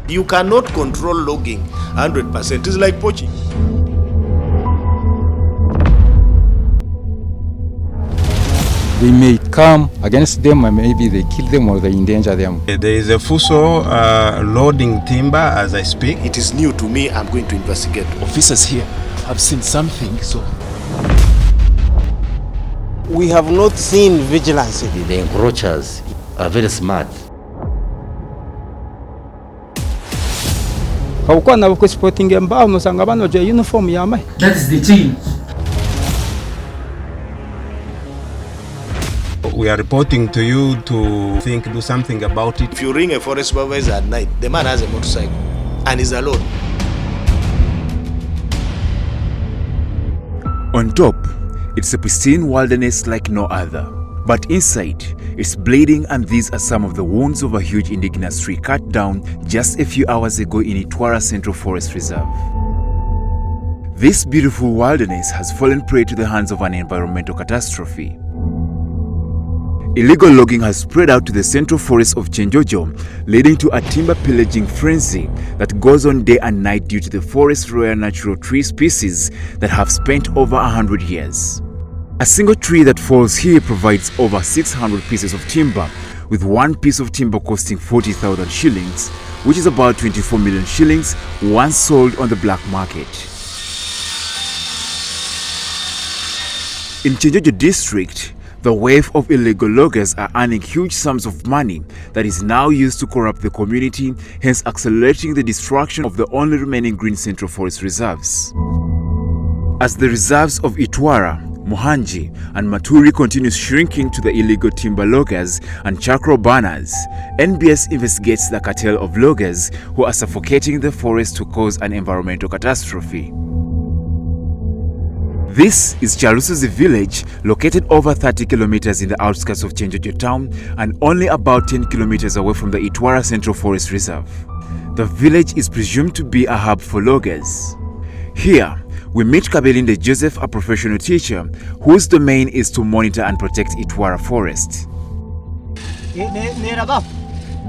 You cannot control logging 100%. It's like poaching. They may come against them and maybe they kill them or they endanger them. There is a fuso loading timber as I speak. It is new to me. I'm going to investigate. Officers here have seen something, so... We have not seen vigilance. The encroachers are very smart. That is the team. We are reporting to you to do something about it. If you ring a forest supervisor at night, the man has a motorcycle and is alone. On top, it's a pristine wilderness like no other. But inside, it's bleeding, and these are some of the wounds of a huge indigenous tree cut down just a few hours ago in Itwara Central Forest Reserve. This beautiful wilderness has fallen prey to the hands of an environmental catastrophe. Illegal logging has spread out to the central forests of Chenjojo, leading to a timber pillaging frenzy that goes on day and night due to the forest's rare natural tree species that have spent over 100 years. A single tree that falls here provides over 600 pieces of timber, with one piece of timber costing 40,000 shillings, which is about 24 million shillings once sold on the black market. In Chenjojo district, the wave of illegal loggers are earning huge sums of money that is now used to corrupt the community, hence accelerating the destruction of the only remaining green central forest reserves. As the reserves of Itwara, Muhanji and Maturi continues shrinking to the illegal timber loggers and charcoal burners, NBS investigates the cartel of loggers who are suffocating the forest to cause an environmental catastrophe. This is Charusuzi village, located over 30 kilometers in the outskirts of Chenjojo town and only about 10 kilometers away from the Itwara Central Forest Reserve. The village is presumed to be a hub for loggers. Here, we meet Kabelinde Joseph, a professional teacher whose domain is to monitor and protect Itwara forest.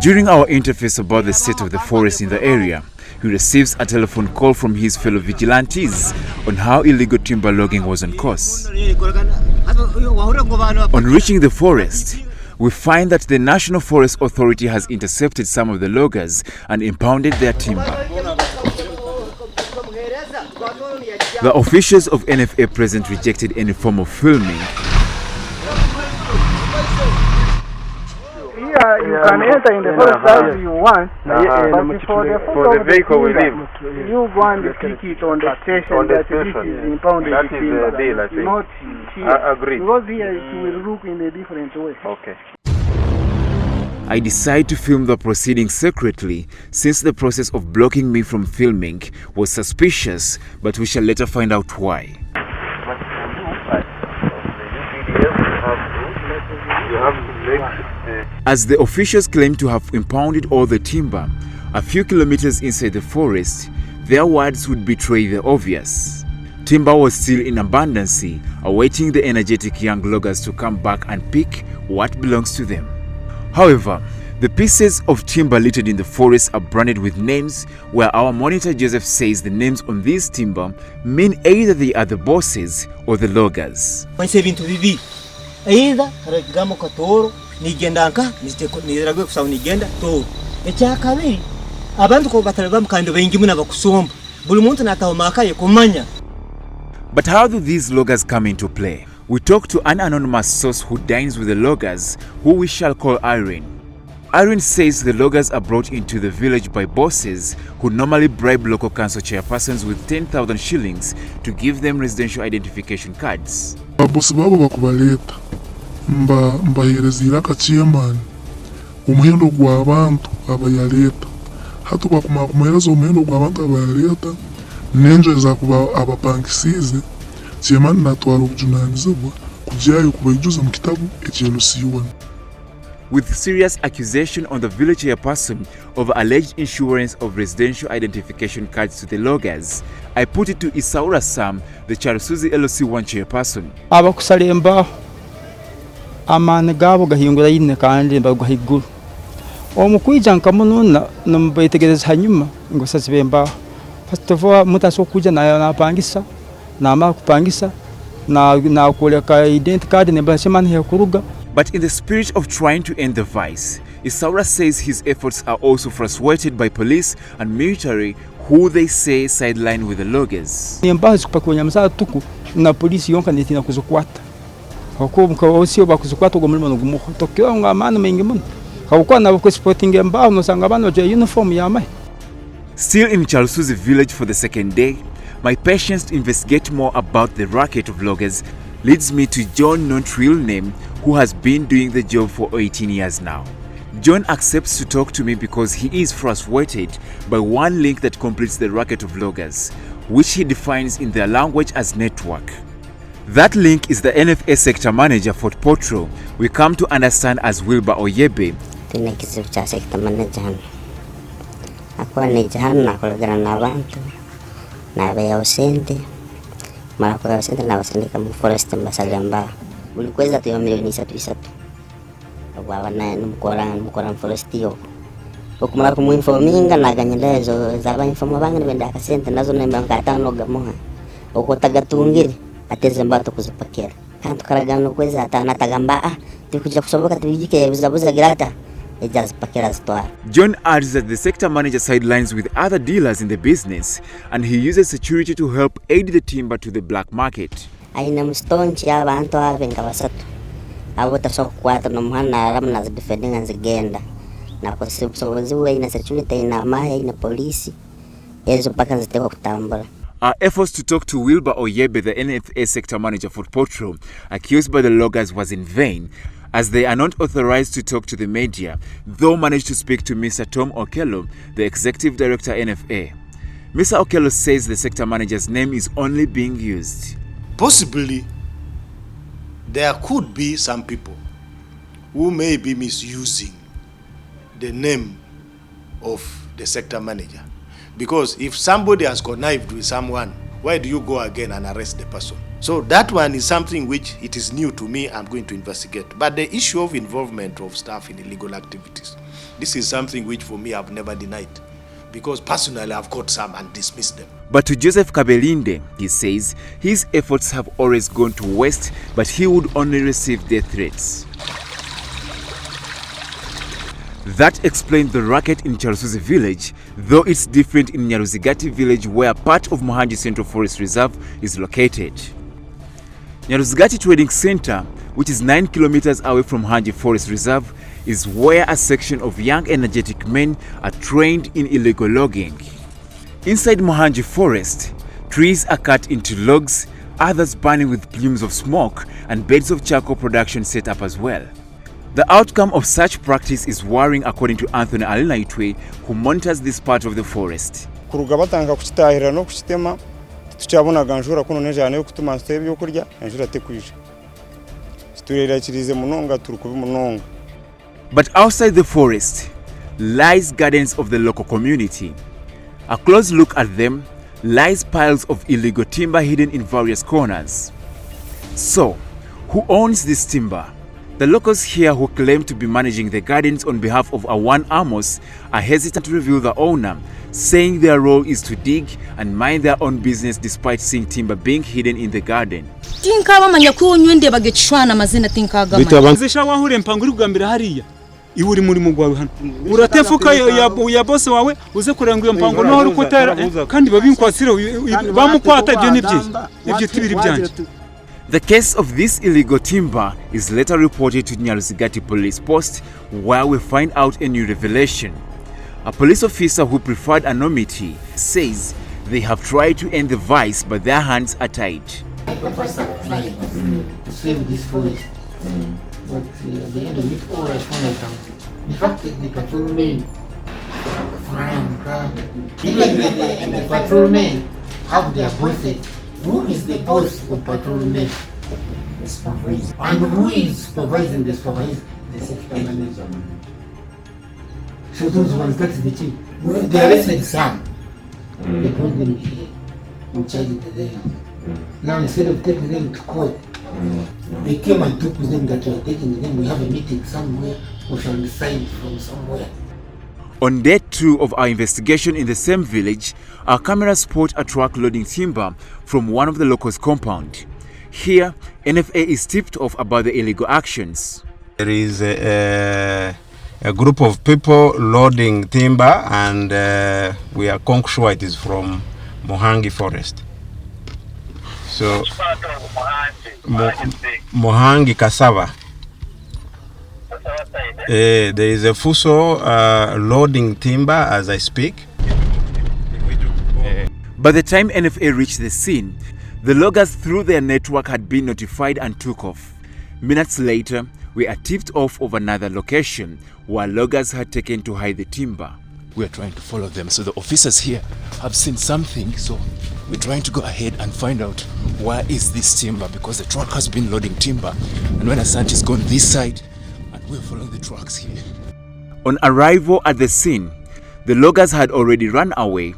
During our interface about the state of the forest in the area, he receives a telephone call from his fellow vigilantes on how illegal timber logging was on course. On reaching the forest, we find that the National Forest Authority has intercepted some of the loggers and impounded their timber. The officials of NFA present rejected any form of filming. You can enter in the forest as you want, but for the vehicle we leave, you go and stick it on the station that this is impounded. That is the deal, I think. Not here. Agreed. Because here it will look in a different way. Okay. I decide to film the proceedings secretly since the process of blocking me from filming was suspicious, but we shall later find out why. As the officials claim to have impounded all the timber, a few kilometers inside the forest, their words would betray the obvious. Timber was still in abundance, awaiting the energetic young loggers to come back and pick what belongs to them. However, the pieces of timber littered in the forest are branded with names where our monitor Joseph says the names on these timber mean either they are the bosses or the loggers. But how do these loggers come into play? We talk to an anonymous source who dines with the loggers, who we shall call Irene. Irene says the loggers are brought into the village by bosses who normally bribe local council chairpersons with 10,000 shillings to give them residential identification cards. Boss babo bakubaleta mbahereza iraka chairman umuhendo gw'abantu abayaleta hatu bakumahereza umuhendo gw'abantu abayaleta nenjo zakuba abapangisize chairman natwara ubujunanizibwa kujayo kubayijuza mu kitabu eky'elusiwa. With serious accusation on the village chairperson over alleged insurance of residential identification cards to the loggers, I put it to Isaura Sam, the Charusuzi LOC1 chairperson. Abakusalemba amane gabo gahingura yine kandi mbagwa higuru omukwija nkamununa nombetegereza hanyuma ngo sasa bemba first of all mutaso kuja napangisa namara kupangisa na kuleka identity card ne bashema ne kuruga. But in the spirit of trying to end the vice, Isaura says his efforts are also frustrated by police and military who they say sideline with the loggers. Nimbazi kupakonya msa tuku na polisi yonka netina kuzukwata. Huko mkawosio bakuzukwata gomulimo ngumuho tokyo ngamana mengi mun. Hawukwa na bako sporting mbao no sangabano je uniform yamai. Still in Chalsuzi village for the second day, my patience to investigate more about the racket of loggers leads me to John, not real name, who has been doing the job for 18 years now. John accepts to talk to me because he is frustrated by one link that completes the racket of loggers, which he defines in their language as network. That link is the NFA sector manager for Potro, we come to understand as Wilbur Oyebe. Mukora forestio okumara kumuinforminga naganyelezo zaba informa bangani benda akasente nazo nemba ngatano gamoha okotagatungira ateze mbato kuzipakera kantu karagano kweza atana tagamba tikuja kusoboka tubijike buzabuza girata ejazipakera Stor. John adds that the sector manager sidelines with other dealers in the business and he uses security to help aid the timber to the black market. Aina mustonchi abantu abenga basatu abota so kwata no mwana ramna za defending zigenda na kwa sababu ina security ina maya ina polisi ezo paka zitewa kutambula. Our efforts to talk to Wilbur Oyebe, the NFA sector manager for Potro, accused by the loggers, was in vain, as they are not authorized to talk to the media, though managed to speak to Mr. Tom Okello, the executive director NFA. Mr. Okello says the sector manager's name is only being used. Possibly, there could be some people who may be misusing the name of the sector manager. Because if somebody has connived with someone, why do you go again and arrest the person? So that one is something which it is new to me, I'm going to investigate. But the issue of involvement of staff in illegal activities, this is something which for me I've never denied. Because personally I've caught some and dismissed them. But to Joseph Kabelinde, he says his efforts have always gone to waste, but he would only receive their threats. That explained the racket in Chalsuzi village, though it's different in Nyaruzigati village where part of Muhanji Central Forest Reserve is located. Nyaruzigati Trading Center, which is 9 kilometers away from Muhanji Forest Reserve, is where a section of young energetic men are trained in illegal logging. Inside Muhanji Forest, trees are cut into logs, others burning with plumes of smoke, and beds of charcoal production set up as well. The outcome of such practice is worrying, according to Anthony Alinaitwe, who monitors this part of the forest. Kurugabatanga kuchitahira no kuchitema tuchabona ganjura kuno neja nayo kutuma nsebe yo kurya anjura tekuje. Siturera kirize munonga turukubi munonga. But outside the forest lies gardens of the local community. A close look at them lies piles of illegal timber hidden in various corners. So, who owns this timber? The locals here who claim to be managing the gardens on behalf of Awan Amos are hesitant to reveal the owner, saying their role is to dig and mind their own business despite seeing timber being hidden in the garden. Iuri muri mugwawe hano uratefuka ya boss wawe uze kurangura mpango no hari kutera kandi babinkwasira bamukwata ibyo nibyo tibiri byanje. The case of this illegal timber is later reported to Nyaruzigati police post, where we find out a new revelation. A police officer who preferred anonymity says they have tried to end the vice, but their hands are tied. But at the end of it all, I found out the fact that the patrolmen, even the patrolmen have their bosses. Who is the boss of patrolmen? The supervisor. And who is supervising the supervisor? The sector manager. So those ones, that's the chief. They arrested some. They brought them here and charged them. Now instead of taking them to court, they came and took them that we are taking them. We have a meeting somewhere. We shall decide from somewhere. On day 2 of our investigation in the same village, our cameras spot a truck loading timber from one of the locals' compound. Here, NFA is tipped off about the illegal actions. There is a group of people loading timber, and we are sure it is from Mohangi forest. So, Mohangi cassava. There is a Fuso loading timber as I speak. By the time NFA reached the scene, the loggers through their network had been notified and took off. Minutes later, we are tipped off of another location where loggers had taken to hide the timber. We are trying to follow them, so the officers here have seen something, so we're trying to go ahead and find out where is this timber, because the truck has been loading timber, and when Asante is gone this side, and we're following the trucks here. On arrival at the scene, the loggers had already run away.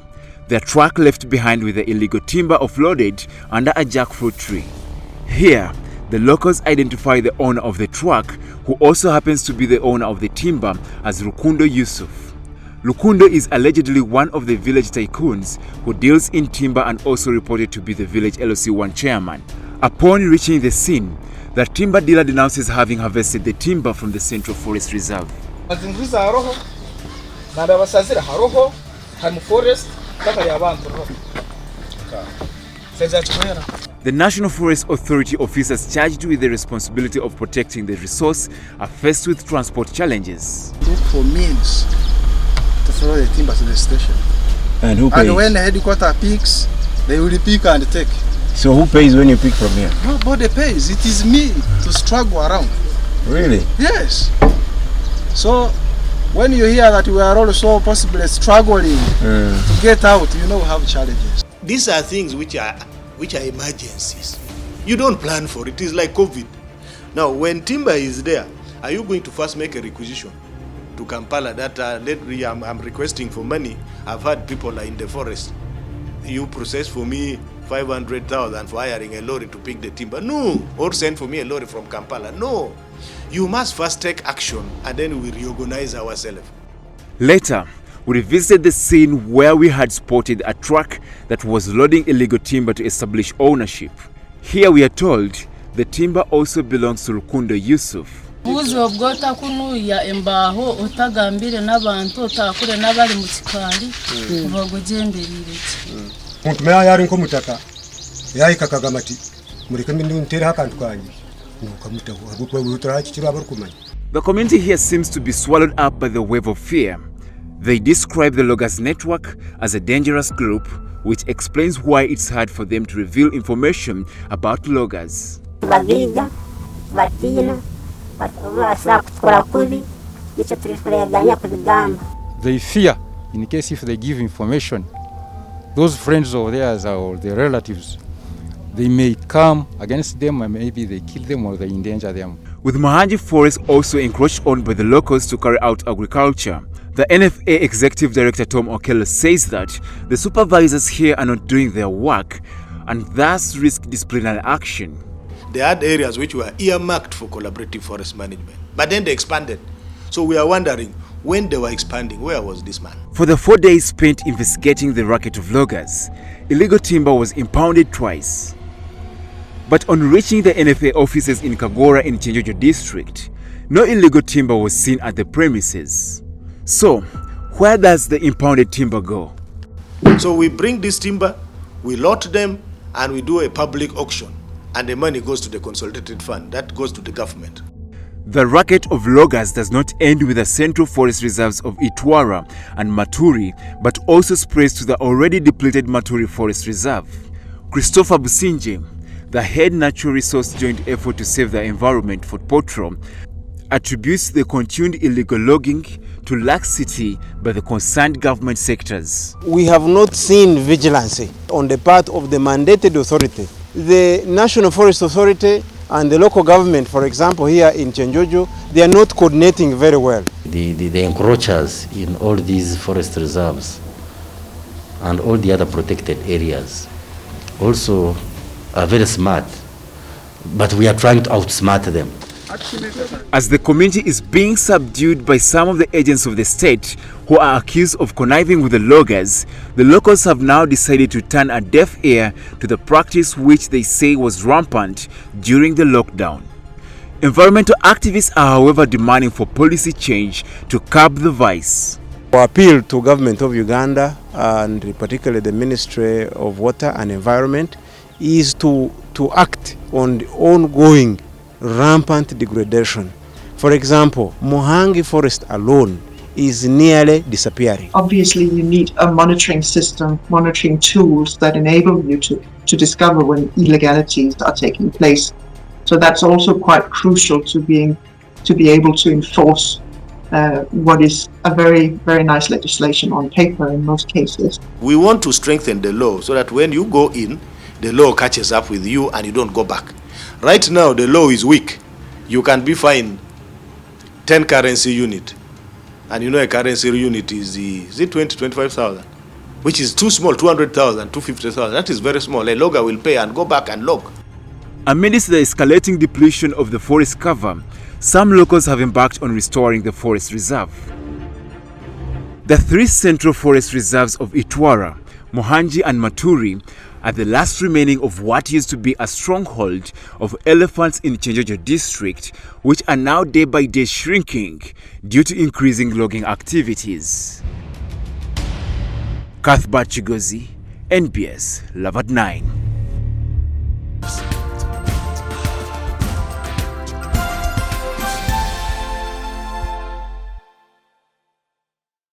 Their truck left behind with the illegal timber offloaded under a jackfruit tree. Here, the locals identify the owner of the truck, who also happens to be the owner of the timber, as Rukundo Yusuf. Rukundo is allegedly one of the village tycoons who deals in timber and also reported to be the village LOC1 chairman. Upon reaching the scene, the timber dealer denounces having harvested the timber from the Central Forest Reserve. The National Forest Authority officers charged with the responsibility of protecting the resource are faced with transport challenges. Look for means to follow the timber to the station. And who pays? And when the headquarters picks, they will pick and take. So who pays when you pick from here? Nobody pays. It is me to struggle around. Really? Yes. So when you hear that we are also possibly struggling to get out, you know we have challenges. These are things which are emergencies. You don't plan for it. It is like COVID. Now, when timber is there, are you going to first make a requisition to Kampala that I'm requesting for money? I've had people in the forest. You process for me 500,000 for hiring a lorry to pick the timber. No. Or send for me a lorry from Kampala. No. You must first take action and then we reorganize ourselves. Later, we revisited the scene where we had spotted a truck that was loading illegal timber to establish ownership. Here we are told the timber also belongs to Rukundo Yusuf. The community here seems to be swallowed up by the wave of fear. They describe the loggers' network as a dangerous group, which explains why it's hard for them to reveal information about loggers. They fear in case if they give information, those friends of theirs or their relatives, they may come against them and maybe they kill them or they endanger them. With Mohangi Forest also encroached on by the locals to carry out agriculture, the NFA Executive Director Tom Okello says that the supervisors here are not doing their work and thus risk disciplinary action. They had areas which were earmarked for collaborative forest management, but then they expanded. So we are wondering, when they were expanding, where was this man? For the 4 days spent investigating the racket of loggers, illegal timber was impounded twice. But on reaching the NFA offices in Kagora in Chenjojo district, no illegal timber was seen at the premises. So, where does the impounded timber go? So we bring this timber, we lot them, and we do a public auction. And the money goes to the consolidated fund. That goes to the government. The racket of loggers does not end with the Central Forest Reserves of Itwara and Maturi, but also spreads to the already depleted Maturi Forest Reserve. Christopher Businje, the head natural resource joint effort to save the environment for Potro, attributes the continued illegal logging to laxity by the concerned government sectors. We have not seen vigilance on the part of the mandated authority. The National Forest Authority and the local government, for example, here in Chenjojo, they are not coordinating very well. The encroachers in all these forest reserves and all the other protected areas also are very smart, but we are trying to outsmart them. As the community is being subdued by some of the agents of the state who are accused of conniving with the loggers, the locals have now decided to turn a deaf ear to the practice which they say was rampant during the lockdown. Environmental activists are, however, demanding for policy change to curb the vice. Our appeal to government of Uganda and particularly the Ministry of Water and Environment is to act on the ongoing rampant degradation. For example, Muhangi forest alone is nearly disappearing. Obviously, you need a monitoring system, monitoring tools that enable you to discover when illegalities are taking place. So that's also quite crucial to be able to enforce what is a very, very nice legislation on paper in most cases. We want to strengthen the law so that when you go in, the law catches up with you and you don't go back. Right now, the law is weak. You can be fined 10 currency unit. And you know a currency unit is it 20, 25,000? Which is too small, 200,000, 250,000. That is very small. A logger will pay and go back and log. Amidst the escalating depletion of the forest cover, some locals have embarked on restoring the forest reserve. The three central forest reserves of Itwara, Mohanji and Maturi are the last remaining of what used to be a stronghold of elephants in Chenjojo district, which are now day by day shrinking due to increasing logging activities. Cuthbert Chigozi, NBS, Love at 9.